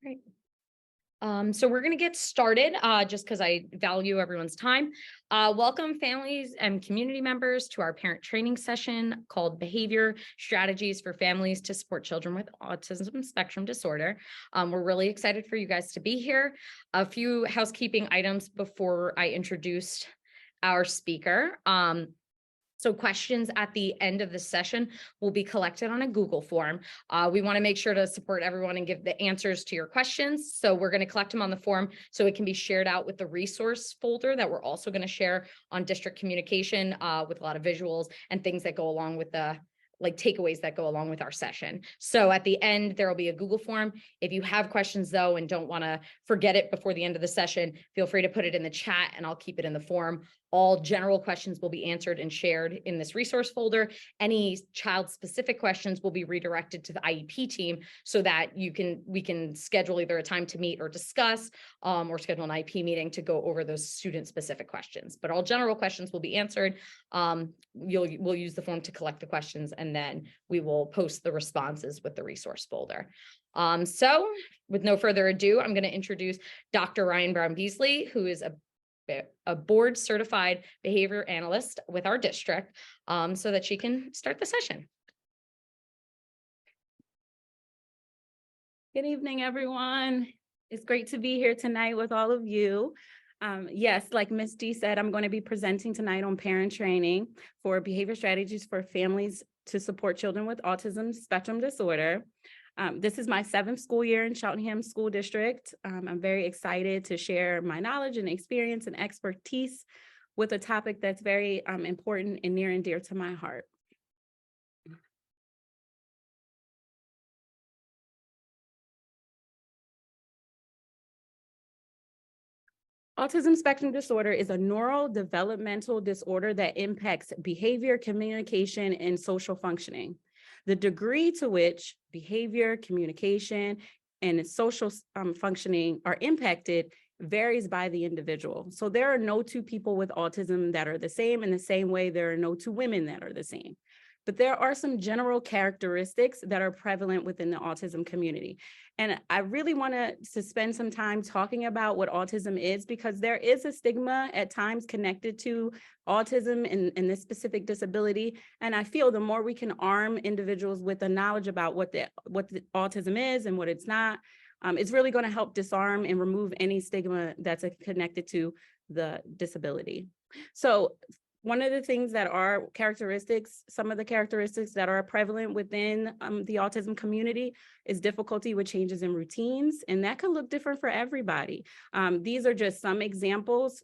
Right. So we're going to get started just because I value everyone's time. Welcome families and community members to our parent training session called Behavior Strategies for Families to Support Children with Autism Spectrum Disorder. We're really excited for you guys to be here. A few housekeeping items before I introduced our speaker. So questions at the end of the session will be collected on a Google form. We want to make sure to support everyone and give the answers to your questions. So we're going to collect them on the form so it can be shared out with the resource folder that we're also going to share on district communication with a lot of visuals and things that go along with the takeaways that go along with our session. So at the end, there will be a Google form. If you have questions though, and don't want to forget it before the end of the session, feel free to put it in the chat and I'll keep it in the form. All general questions will be answered and shared in this resource folder. Any child-specific questions will be redirected to the IEP team so that we can schedule either a time to meet or discuss, or schedule an IEP meeting to go over those student-specific questions. But all general questions will be answered. We'll use the form to collect the questions, and then we will post the responses with the resource folder. So with no further ado, I'm going to introduce Dr. Ryan Brown Beasley, who is a board certified behavior analyst with our district, so that she can start the session. Good evening, everyone. It's great to be here tonight with all of you. Yes, like Ms. D said, I'm going to be presenting tonight on parent training for behavior strategies for families to support children with autism spectrum disorder. This is my 7th school year in Cheltenham School District. I'm very excited to share my knowledge and experience and expertise with a topic that's very important and near and dear to my heart. Autism spectrum disorder is a neurodevelopmental disorder that impacts behavior, communication, and social functioning. The degree to which behavior, communication, and social functioning are impacted varies by the individual. So there are no two people with autism that are the same, in the same way there are no two women that are the same. But there are some general characteristics that are prevalent within the autism community. And I really want to spend some time talking about what autism is, because there is a stigma at times connected to autism and this specific disability. And I feel the more we can arm individuals with the knowledge about what the autism is and what it's not, it's really going to help disarm and remove any stigma that's connected to the disability. So one of the things that are characteristics, some of the characteristics that are prevalent within the autism community is difficulty with changes in routines, and that could look different for everybody. These are just some examples.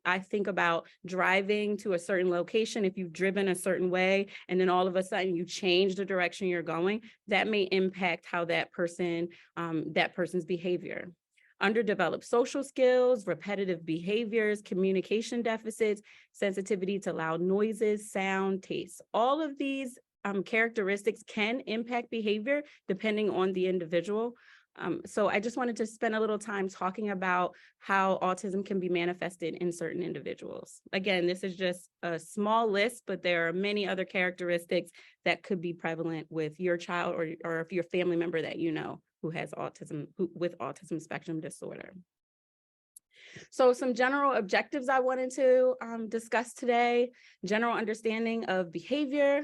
I think about driving to a certain location. If you've driven a certain way and then all of a sudden you change the direction you're going, that may impact how that person's behavior. Underdeveloped social skills, repetitive behaviors, communication deficits, sensitivity to loud noises, sound, taste. All of these characteristics can impact behavior depending on the individual. So I just wanted to spend a little time talking about how autism can be manifested in certain individuals. Again, this is just a small list, but there are many other characteristics that could be prevalent with your child or if your family member that you know who has autism, with autism spectrum disorder. So some general objectives I wanted to discuss today: general understanding of behavior,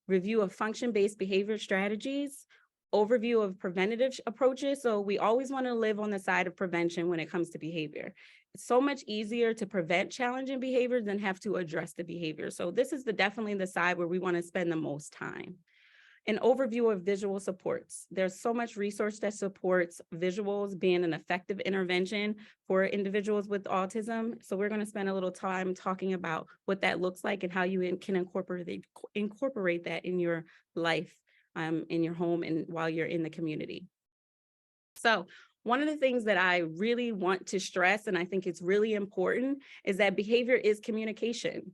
review of function-based behavior strategies, overview of preventative approaches. So we always want to live on the side of prevention when it comes to behavior. It's so much easier to prevent challenging behaviors than have to address the behavior. So this is definitely the side where we want to spend the most time. An overview of visual supports. There's so much research that supports visuals being an effective intervention for individuals with autism. So we're going to spend a little time talking about what that looks like and how you can incorporate that in your life, in your home, and while you're in the community. So one of the things that I really want to stress, and I think it's really important, is that behavior is communication.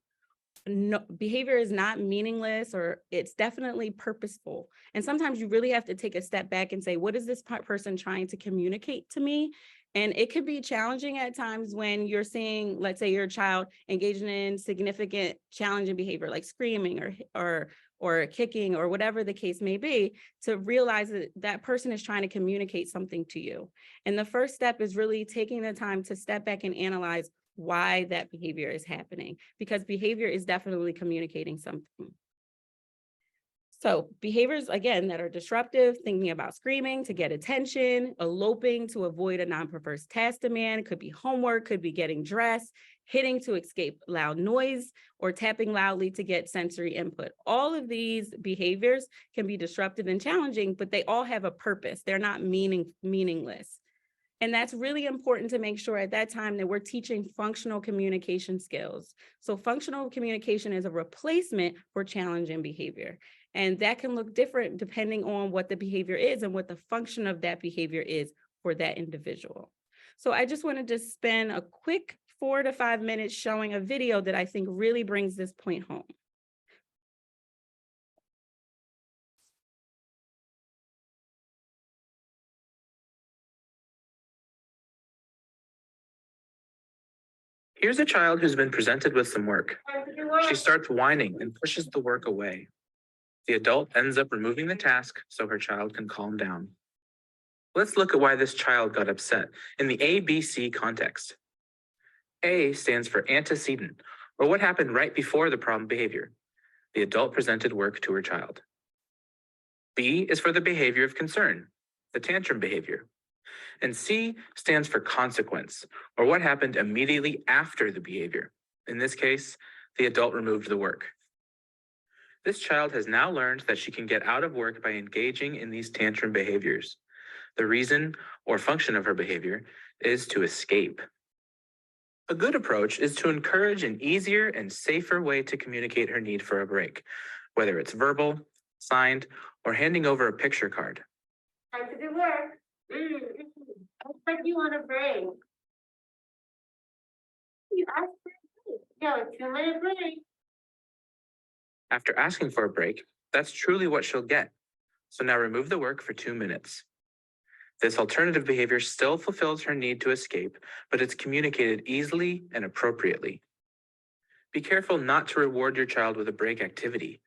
No, behavior is not meaningless, or it's definitely purposeful. And sometimes you really have to take a step back and say, what is this person trying to communicate to me? And it could be challenging at times when you're seeing, let's say, your child engaging in significant challenging behavior like screaming or or kicking or whatever the case may be, to realize that that person is trying to communicate something to you. And the first step is really taking the time to step back and analyze why that behavior is happening, because behavior is definitely communicating something. So behaviors, again, that are disruptive, thinking about screaming to get attention, eloping to avoid a non-preferred task demand, could be homework, could be getting dressed, hitting to escape loud noise, or tapping loudly to get sensory input. All of these behaviors can be disruptive and challenging, but they all have a purpose. They're not meaningless. And that's really important to make sure at that time that we're teaching functional communication skills. So functional communication is a replacement for challenging behavior. And that can look different depending on what the behavior is and what the function of that behavior is for that individual. So I just wanted to spend a quick 4 to 5 minutes showing a video that I think really brings this point home. Here's a child who's been presented with some work. She starts whining and pushes the work away. The adult ends up removing the task so her child can calm down. Let's look at why this child got upset in the ABC context. A stands for antecedent, or what happened right before the problem behavior. The adult presented work to her child. B is for the behavior of concern, the tantrum behavior. And C stands for consequence, or what happened immediately after the behavior. In this case, the adult removed the work. This child has now learned that she can get out of work by engaging in these tantrum behaviors. The reason or function of her behavior is to escape. A good approach is to encourage an easier and safer way to communicate her need for a break, whether it's verbal, signed, or handing over a picture card. Time to do work. Looks like you want a break. You asked for a break. No, a 2-minute break. After asking for a break, that's truly what she'll get. So now remove the work for 2 minutes. This alternative behavior still fulfills her need to escape, but it's communicated easily and appropriately. Be careful not to reward your child with a break activity.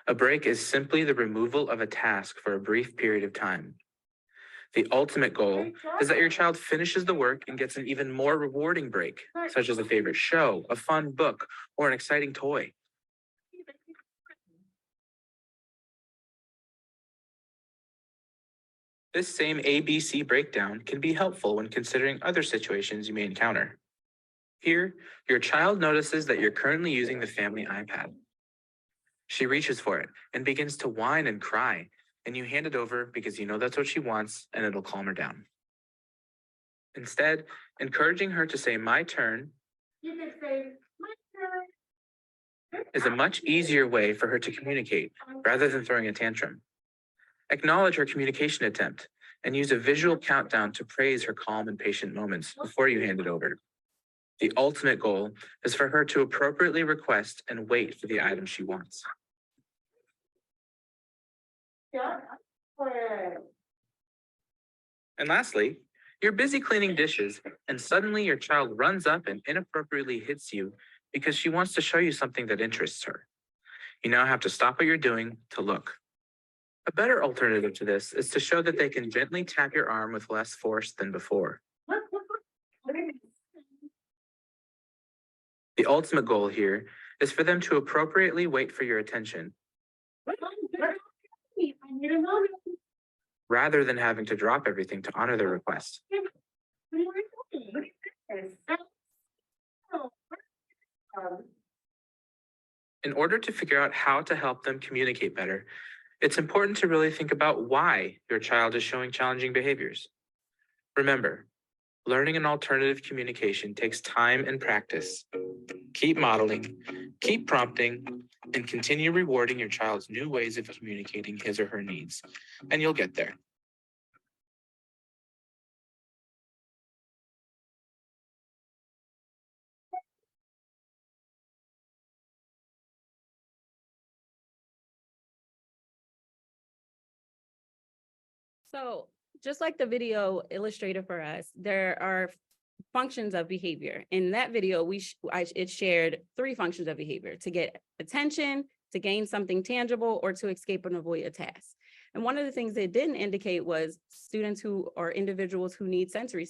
A break is simply the removal of a task for a brief period of time. The ultimate goal is that your child finishes the work and gets an even more rewarding break, such as a favorite show, a fun book, or an exciting toy. This same ABC breakdown can be helpful when considering other situations you may encounter. Here, your child notices that you're currently using the family iPad. She reaches for it and begins to whine and cry, and you hand it over because you know that's what she wants and it'll calm her down. Instead, encouraging her to say "my turn" You can say, my turn. is a much easier way for her to communicate rather than throwing a tantrum. Acknowledge her communication attempt and use a visual countdown to praise her calm and patient moments before you hand it over. The ultimate goal is for her to appropriately request and wait for the item she wants. Yeah. And lastly, you're busy cleaning dishes and suddenly your child runs up and inappropriately hits you because she wants to show you something that interests her. You now have to stop what you're doing to look. A better alternative to this is to show that they can gently tap your arm with less force than before. The ultimate goal here is for them to appropriately wait for your attention, I need a moment. rather than having to drop everything to honor their request. In order to figure out how to help them communicate better, it's important to really think about why your child is showing challenging behaviors. Remember, learning an alternative communication takes time and practice. Keep modeling, keep prompting, and continue rewarding your child's new ways of communicating his or her needs, and you'll get there. So just like the video illustrated for us, there are functions of behavior. In that video, it shared 3 functions of behavior: to get attention, to gain something tangible, or to escape and avoid a task. And one of the things they didn't indicate was students who or individuals who need sensory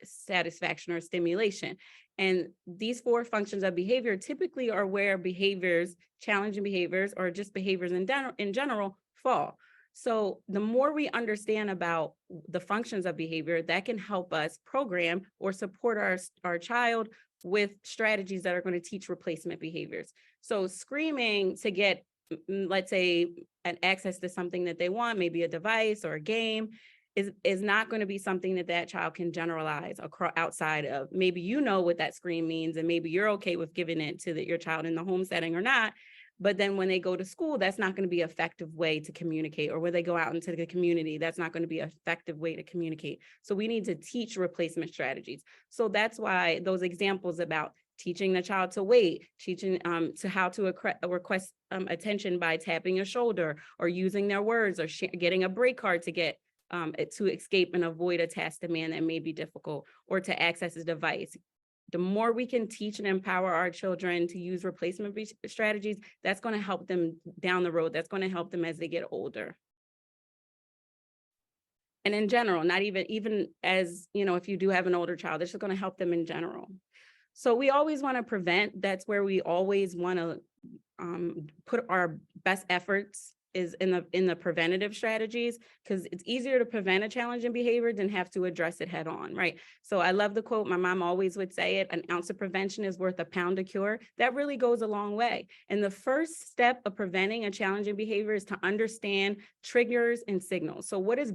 satisfaction or stimulation. And these 4 functions of behavior typically are where behaviors, challenging behaviors, or just behaviors in general fall. So the more we understand about the functions of behavior, that can help us program or support our child with strategies that are going to teach replacement behaviors. So screaming to get, let's say, an access to something that they want, maybe a device or a game, is not going to be something that child can generalize outside of. Maybe you know what that scream means, and maybe you're okay with giving it to your child in the home setting or not. But then when they go to school, that's not going to be an effective way to communicate. Or when they go out into the community, that's not going to be an effective way to communicate. So we need to teach replacement strategies. So that's why those examples about teaching the child to wait, teaching to how to request attention by tapping a shoulder, or using their words, or getting a break card to get to escape and avoid a task demand that may be difficult, or to access a device. The more we can teach and empower our children to use replacement strategies, that's going to help them down the road. That's going to help them as they get older. And in general, not even as, if you do have an older child, this is going to help them in general. So we always want to prevent. That's where we always want to put our best efforts, is in the preventative strategies, because it's easier to prevent a challenging behavior than have to address it head on, right? So I love the quote, my mom always would say it, an ounce of prevention is worth a pound of cure. That really goes a long way. And the first step of preventing a challenging behavior is to understand triggers and signals. So what is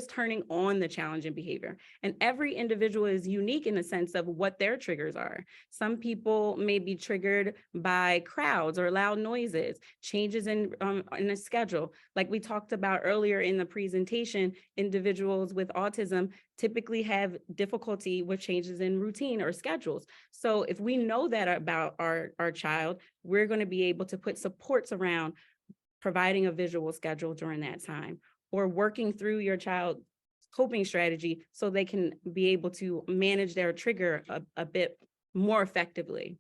turning on the challenging behavior? And every individual is unique in the sense of what their triggers are. Some people may be triggered by crowds or loud noises, changes in a schedule. Like we talked about earlier in the presentation, individuals with autism typically have difficulty with changes in routine or schedules. So if we know that about our child, we're going to be able to put supports around providing a visual schedule during that time, or working through your child's coping strategy so they can be able to manage their trigger a bit more effectively.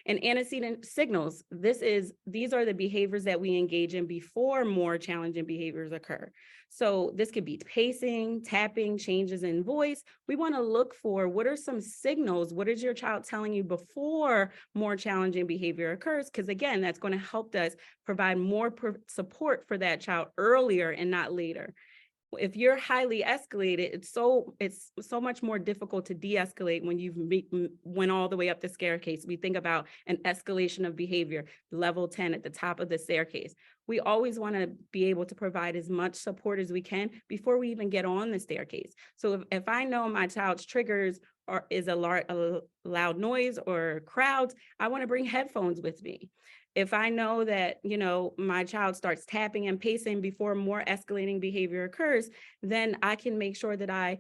And antecedent signals, these are the behaviors that we engage in before more challenging behaviors occur. So this could be pacing, tapping, changes in voice. We want to look for what are some signals, what is your child telling you before more challenging behavior occurs? Because again, that's going to help us provide more support for that child earlier and not later. If you're highly escalated, it's so much more difficult to de-escalate when you've went all the way up the staircase. We think about an escalation of behavior, level 10 at the top of the staircase. We always want to be able to provide as much support as we can before we even get on the staircase. So if I know my child's triggers is a loud noise or crowds, I want to bring headphones with me. If I know that, my child starts tapping and pacing before more escalating behavior occurs, then I can make sure that I,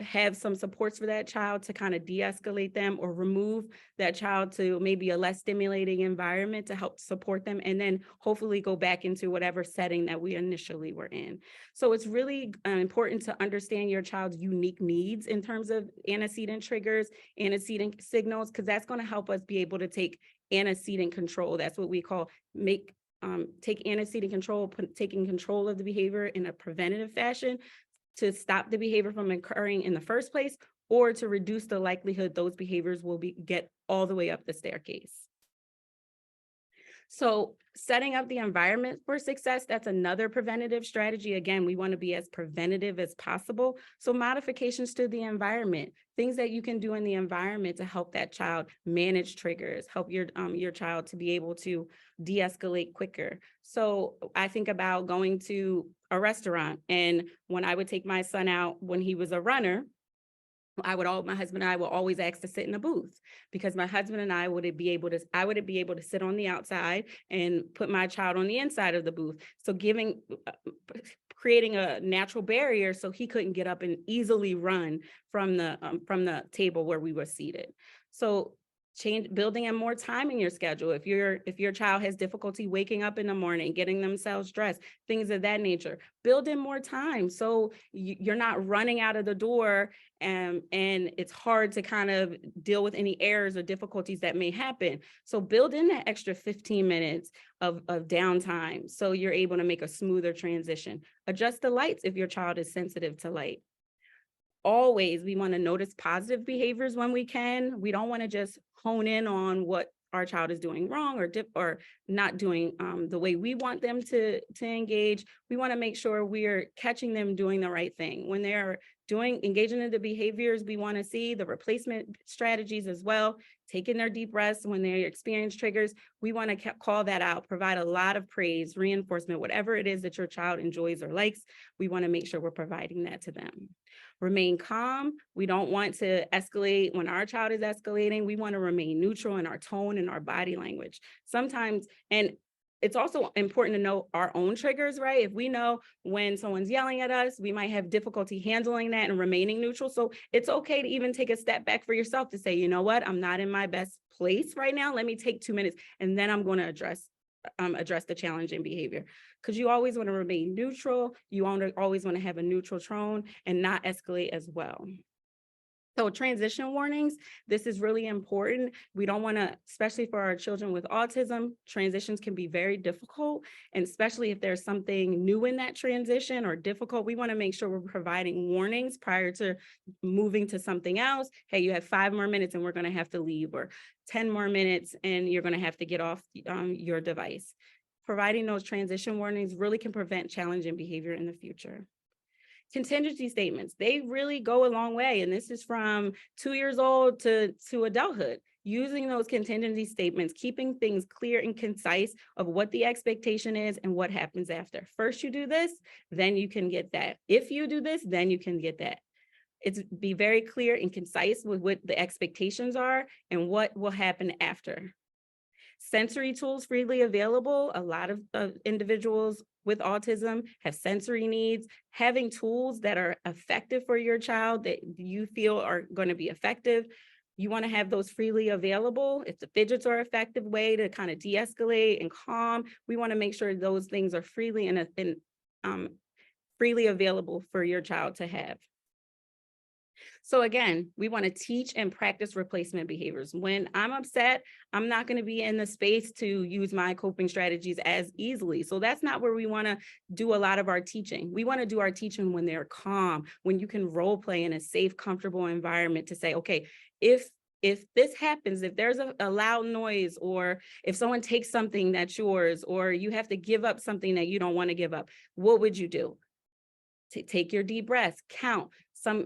have some supports for that child to kind of de-escalate them, or remove that child to maybe a less stimulating environment to help support them, and then hopefully go back into whatever setting that we initially were in. So it's really important to understand your child's unique needs in terms of antecedent triggers, antecedent signals, because that's going to help us be able to take antecedent control. That's what we call take antecedent control, taking control of the behavior in a preventative fashion to stop the behavior from occurring in the first place, or to reduce the likelihood those behaviors will get all the way up the staircase. So setting up the environment for success, that's another preventative strategy. Again, we want to be as preventative as possible. So modifications to the environment, things that you can do in the environment to help that child manage triggers, help your child to be able to de-escalate quicker. So I think about going to a restaurant, and when I would take my son out when he was a runner, my husband and I will always ask to sit in a booth, because my husband and I would be able to sit on the outside and put my child on the inside of the booth. So creating a natural barrier so he couldn't get up and easily run from the table where we were seated. So Building in more time in your schedule. If your child has difficulty waking up in the morning, getting themselves dressed, things of that nature, build in more time so you're not running out of the door and it's hard to kind of deal with any errors or difficulties that may happen. So build in that extra 15 minutes of downtime so you're able to make a smoother transition. Adjust the lights if your child is sensitive to light. Always, we want to notice positive behaviors when we can. We don't want to just hone in on what our child is doing wrong or not doing the way we want them to engage. We want to make sure we are catching them doing the right thing. When they're engaging in the behaviors we want to see, the replacement strategies as well, taking their deep breaths when they experience triggers, we want to call that out, provide a lot of praise, reinforcement, whatever it is that your child enjoys or likes, we want to make sure we're providing that to them. Remain calm. We don't want to escalate when our child is escalating. We want to remain neutral in our tone and our body language. Sometimes, and it's also important to know our own triggers, right? If we know when someone's yelling at us, we might have difficulty handling that and remaining neutral. So it's okay to even take a step back for yourself to say, you know what, I'm not in my best place right now. Let me take 2 minutes and then I'm going to address the challenging behavior, because you always want to remain neutral. You always want to have a neutral tone and not escalate as well. So transition warnings, this is really important. We don't want to, especially for our children with autism, transitions can be very difficult. And especially if there's something new in that transition or difficult, we want to make sure we're providing warnings prior to moving to something else. Hey, you have 5 more minutes and we're going to have to leave, or 10 more minutes and you're going to have to get off your device. Providing those transition warnings really can prevent challenging behavior in the future. Contingency statements, they really go a long way. And this is from 2 years old to adulthood. Using those contingency statements, keeping things clear and concise of what the expectation is and what happens after. First you do this, then you can get that. If you do this, then you can get that. It's be very clear and concise with what the expectations are and what will happen after. Sensory tools freely available. A lot of individuals with autism have sensory needs. Having tools that are effective for your child that you feel are going to be effective, you want to have those freely available. If the fidgets are an effective way to kind of de-escalate and calm, we want to make sure those things are freely freely available for your child to have. So again, we want to teach and practice replacement behaviors. When I'm upset, I'm not going to be in the space to use my coping strategies as easily. So that's not where we want to do a lot of our teaching. We want to do our teaching when they're calm, when you can role play in a safe, comfortable environment to say, okay, if this happens, if there's a loud noise, or if someone takes something that's yours, or you have to give up something that you don't want to give up, what would you do? Take your deep breaths, count.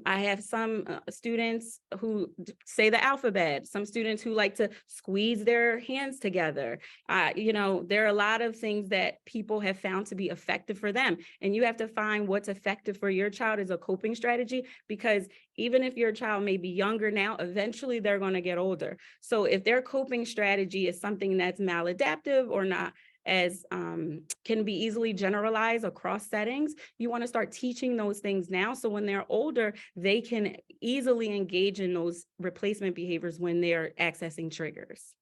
I have some students who say the alphabet, some students who like to squeeze their hands together. There are a lot of things that people have found to be effective for them. And you have to find what's effective for your child as a coping strategy, because even if your child may be younger now, eventually they're going to get older. So if their coping strategy is something that's maladaptive or not as can be easily generalized across settings, you want to start teaching those things now. So when they're older, they can easily engage in those replacement behaviors when they're accessing triggers.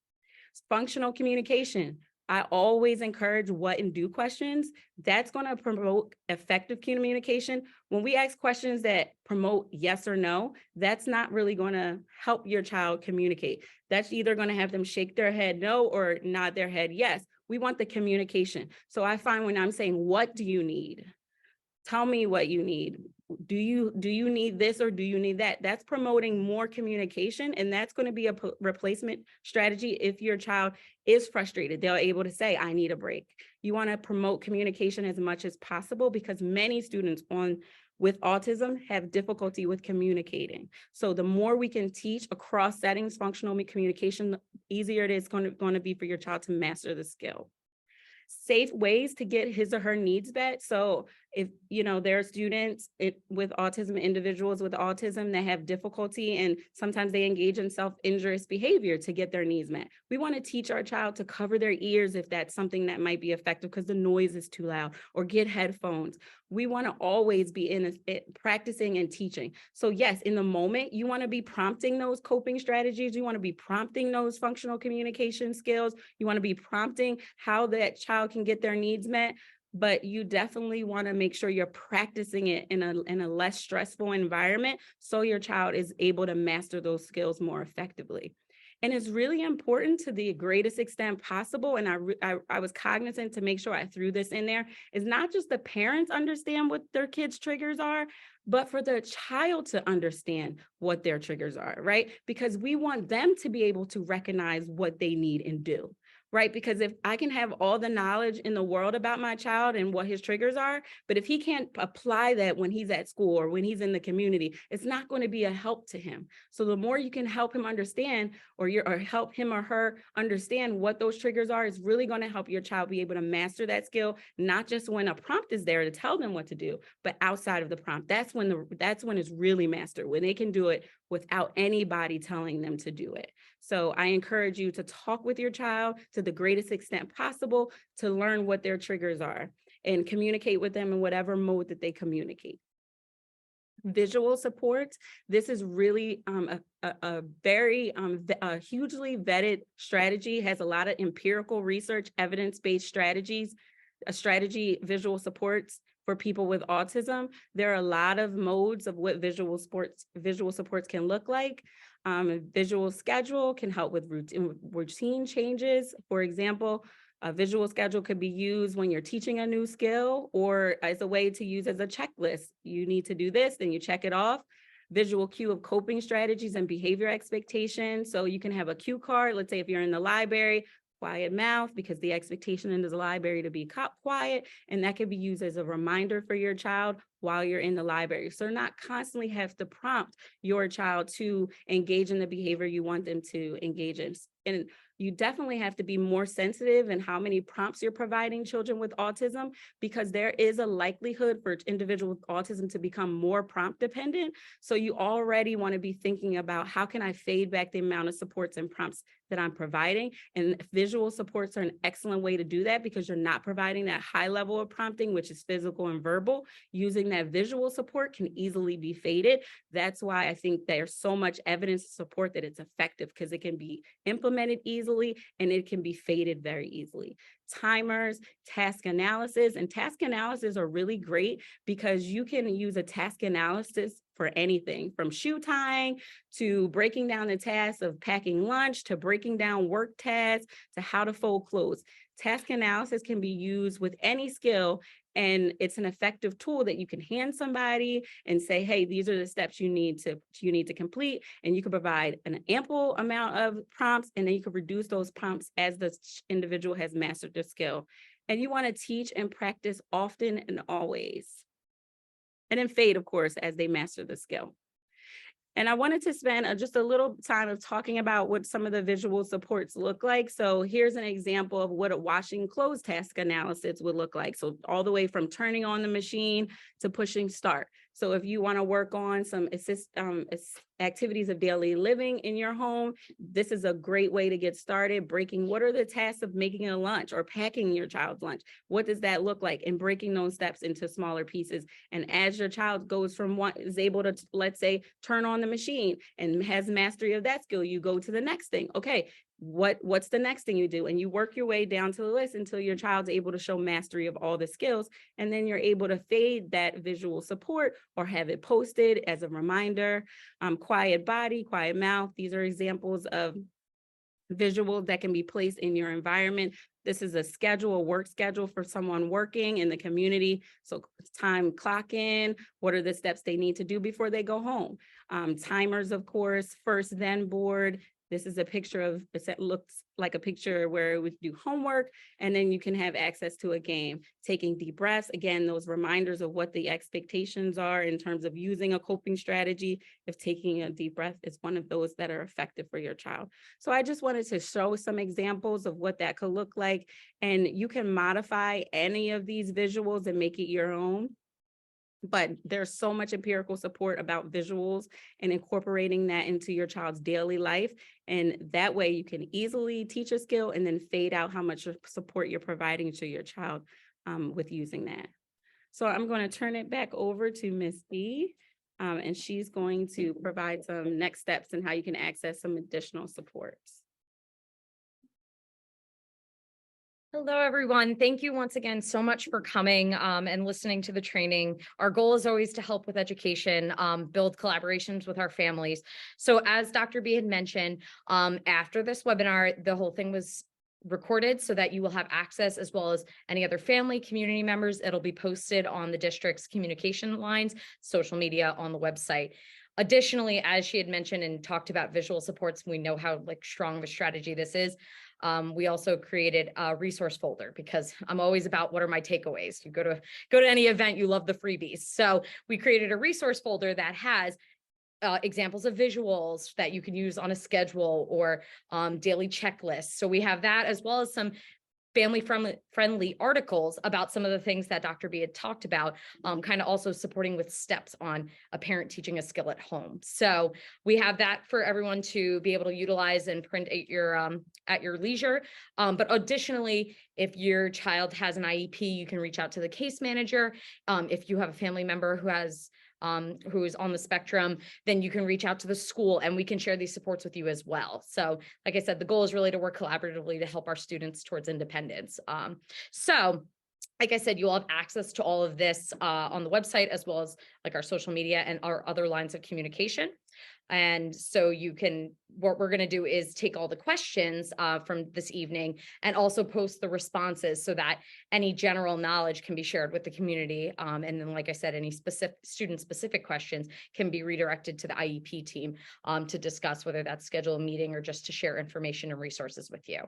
Functional communication. I always encourage what and do questions. That's going to promote effective communication. When we ask questions that promote yes or no, that's not really going to help your child communicate. That's either going to have them shake their head no or nod their head yes. We want the communication. So I find when I'm saying, what do you need? Tell me what you need. Do you need this or do you need that? That's promoting more communication, and that's going to be a replacement strategy. If your child is frustrated, they're able to say, I need a break. You want to promote communication as much as possible, because many students with autism have difficulty with communicating. So the more we can teach across settings, functional communication, the easier it is going to be for your child to master the skill. safe ways to get his or her needs met. So if, there are students with autism, individuals with autism that have difficulty, and sometimes they engage in self-injurious behavior to get their needs met. We want to teach our child to cover their ears if that's something that might be effective because the noise is too loud, or get headphones. We want to always be practicing and teaching. So yes, in the moment, you want to be prompting those coping strategies. You want to be prompting those functional communication skills. You want to be prompting how that child can get their needs met. But you definitely want to make sure you're practicing it in a less stressful environment so your child is able to master those skills more effectively. And it's really important to the greatest extent possible. And I was cognizant to make sure I threw this in there, is not just the parents understand what their kids' triggers are, but for the child to understand what their triggers are, right? Because we want them to be able to recognize what they need and do. Right? Because if I can have all the knowledge in the world about my child and what his triggers are, but if he can't apply that when he's at school or when he's in the community, it's not going to be a help to him. So the more you can help him understand, or help him or her understand what those triggers are, is really going to help your child be able to master that skill, not just when a prompt is there to tell them what to do, but outside of the prompt. That's when it's really mastered, when they can do it without anybody telling them to do it. So I encourage you to talk with your child to the greatest extent possible to learn what their triggers are and communicate with them in whatever mode that they communicate. Visual support. This is really a very hugely vetted strategy, has a lot of empirical research, evidence-based strategies, visual supports for people with autism. There are a lot of modes of what visual supports can look like. Visual schedule can help with routine changes. For example, a visual schedule could be used when you're teaching a new skill, or as a way to use as a checklist. You need to do this, then you check it off. Visual cue of coping strategies and behavior expectations. So you can have a cue card. Let's say if you're in the library, quiet mouth, because the expectation in the library to be quiet, and that can be used as a reminder for your child while you're in the library. So not constantly have to prompt your child to engage in the behavior you want them to engage in. And you definitely have to be more sensitive in how many prompts you're providing children with autism, because there is a likelihood for individuals with autism to become more prompt dependent. So you already want to be thinking about, how can I fade back the amount of supports and prompts that I'm providing? And visual supports are an excellent way to do that, because you're not providing that high level of prompting, which is physical and verbal. Using that visual support can easily be faded. That's why I think there's so much evidence to support that it's effective, because it can be implemented easily and it can be faded very easily. Timers, task analysis, and task analysis are really great because you can use a task analysis for anything from shoe tying to breaking down the tasks of packing lunch, to breaking down work tasks, to how to fold clothes. Task analysis can be used with any skill, and it's an effective tool that you can hand somebody and say, hey, these are the steps you need to complete. And you can provide an ample amount of prompts, and then you can reduce those prompts as the individual has mastered the skill. And you want to teach and practice often and always. And then fade, of course, as they master the skill. And I wanted to spend just a little time of talking about what some of the visual supports look like. So here's an example of what a washing clothes task analysis would look like. So all the way from turning on the machine to pushing start. So if you want to work on some activities of daily living in your home, this is a great way to get started. Breaking, what are the tasks of making a lunch or packing your child's lunch? What does that look like? And breaking those steps into smaller pieces. And as your child goes from is able to, let's say, turn on the machine and has mastery of that skill, you go to the next thing. Okay, what's the next thing you do? And you work your way down to the list until your child's able to show mastery of all the skills. And then you're able to fade that visual support or have it posted as a reminder. Quiet body, quiet mouth. These are examples of visuals that can be placed in your environment. This is a work schedule for someone working in the community. So time clock in, what are the steps they need to do before they go home? Timers, of course, first then board, This is a picture of, it looks like a picture where we do homework, and then you can have access to a game. Taking deep breaths, again, those reminders of what the expectations are in terms of using a coping strategy, if taking a deep breath is one of those that are effective for your child. So I just wanted to show some examples of what that could look like, and you can modify any of these visuals and make it your own. But there's so much empirical support about visuals and incorporating that into your child's daily life. And that way you can easily teach a skill and then fade out how much support you're providing to your child with using that. So I'm going to turn it back over to Ms. B, and she's going to provide some next steps and how you can access some additional supports. Hello, everyone. Thank you once again so much for coming and listening to the training. Our goal is always to help with education, build collaborations with our families. So as Dr. B had mentioned, after this webinar, the whole thing was recorded so that you will have access, as well as any other family, community members. It'll be posted on the district's communication lines, social media, on the website. Additionally, as she had mentioned and talked about visual supports, we know how strong of a strategy this is. We also created a resource folder, because I'm always about what are my takeaways. You go to any event, you love the freebies. So we created a resource folder that has examples of visuals that you can use on a schedule or daily checklists. So we have that, as well as some family friendly articles about some of the things that Dr. B had talked about, kind of also supporting with steps on a parent teaching a skill at home. So we have that for everyone to be able to utilize and print at your leisure. But additionally, if your child has an IEP, you can reach out to the case manager. If you have a family member who is on the spectrum, then you can reach out to the school and we can share these supports with you as well. So like I said, the goal is really to work collaboratively to help our students towards independence. So like I said, you'll have access to all of this on the website, as well as our social media and our other lines of communication. And so what we're going to do is take all the questions from this evening and also post the responses so that any general knowledge can be shared with the community. And then, like I said, any student specific questions can be redirected to the IEP team to discuss, whether that's schedule a meeting or just to share information and resources with you.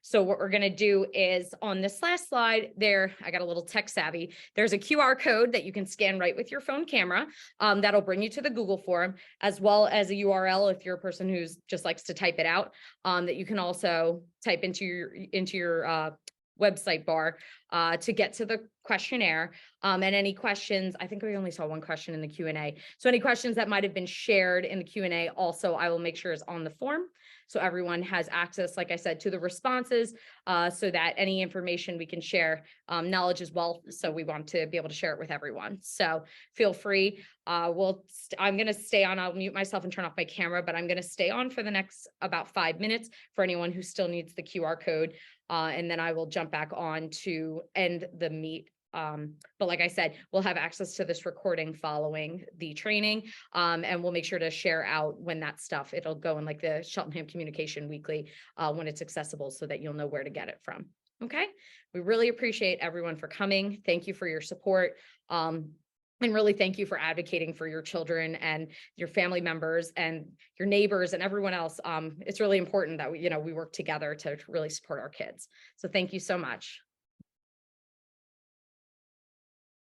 So what we're going to do is, on this last slide there, I got a little tech savvy. There's a QR code that you can scan right with your phone camera. That'll bring you to the Google form, as well as a URL if you're a person who's just likes to type it out, that you can also type into your website bar to get to the questionnaire. And any questions, I think we only saw one question in the Q&A. So any questions that might have been shared in the Q&A also, I will make sure is on the form. So everyone has access, like I said, to the responses, so that any information we can share, knowledge as well. So we want to be able to share it with everyone. So feel free. I'm going to stay on. I'll mute myself and turn off my camera, but I'm going to stay on for the next about 5 minutes for anyone who still needs the QR code. And then I will jump back on to end the meet. But like I said, we'll have access to this recording following the training, and we'll make sure to share out when that stuff, it'll go in the Cheltenham Communication Weekly when it's accessible, so that you'll know where to get it from. Okay. We really appreciate everyone for coming. Thank you for your support. And really thank you for advocating for your children and your family members and your neighbors and everyone else. It's really important that we work together to really support our kids. So thank you so much.